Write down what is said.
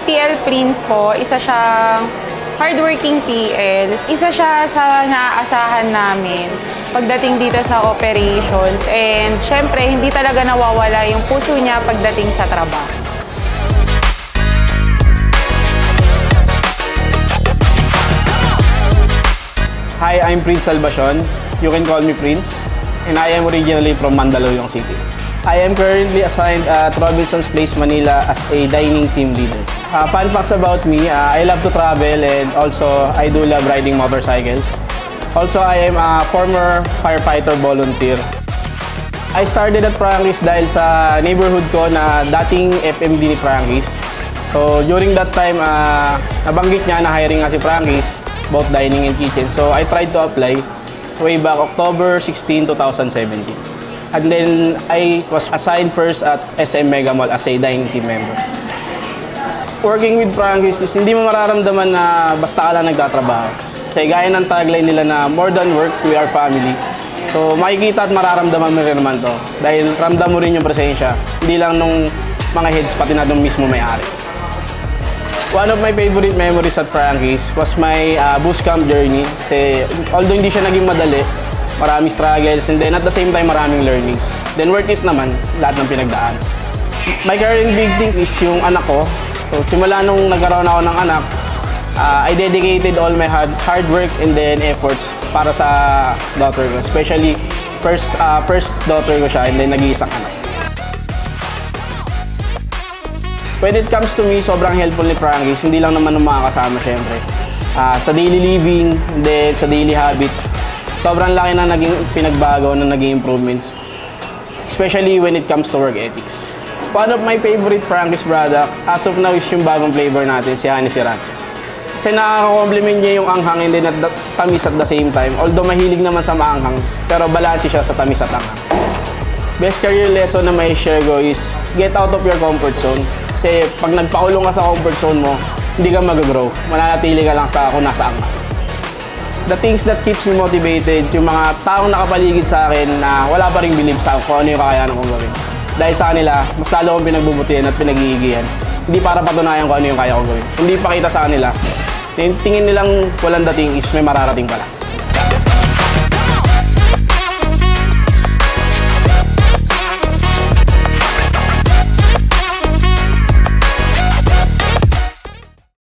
TL Prince po, isa siyang hardworking TL. Isa siya sa naaasahan namin pagdating dito sa operations. And syempre, hindi talaga nawawala yung puso niya pagdating sa trabaho. Hi, I'm Prince Salvacion. You can call me Prince. And I am originally from Mandaluyong City. I am currently assigned at Robinson's Place, Manila as a dining team leader. Fun facts about me, I love to travel and also I do love riding motorcycles. Also, I am a former firefighter volunteer. I started at Frankie's dahil sa neighborhood ko na dating FMD ni Frankie's. So during that time, nabanggit niya na hiring nga si Frankie's, both dining and kitchen. So I tried to apply way back October 16, 2017. And then I was assigned first at SM Mega Mall as a dining team member. Working with Frankie's is hindi mo mararamdaman na basta ka lang nagtatrabaho. Kasi gaya ng tagline nila na more than work, we are family. So makikita at mararamdaman mo rin naman to. Dahil ramdam mo rin yung presensya. Hindi lang nung mga heads, pati na nung mismo may-ari. One of my favorite memories at Frankie's was my boost camp journey. Kasi although hindi siya naging madali, maraming struggles and then at the same time maraming learnings. Then worth it naman lahat ng pinagdaan. My current big thing is yung anak ko. So simula nung nagkaroon ako ng anak, I dedicated all my hard work and then efforts para sa daughter ko. Especially first daughter ko siya and then nag-iisang anak. When it comes to me, sobrang helpful ni Frankie's. Hindi lang naman ng mga kasama syempre. Sa daily living and then sa daily habits, sobrang laki na naging pinagbago, na naging improvements. Especially when it comes to work ethics. One of my favorite Frankie's product as of now is yung bagong flavor natin, si Honey Sriracha. Kasi nakaka-compliment niya yung anghang and then at tamis at the same time. Although mahilig naman sa maanghang, pero balanse siya sa tamis at anghang. Best career lesson na may share ko is get out of your comfort zone. Kasi pag nagpakulong ka sa comfort zone mo, hindi ka mag-grow. Mananatili ka lang sa kung nasaan ka. The things that keeps me motivated, yung mga taong nakapaligid sa akin na wala pa ring believe sa kung ano yung kakayanan kong gawin. Dahil sa kanila, mas lalo akong pinagbubutihan at pinag-iigihan. Hindi para patunayan kung ano yung kaya kong gawin. Hindi pakita sa kanila. Tingin nilang walang dating is may mararating pala.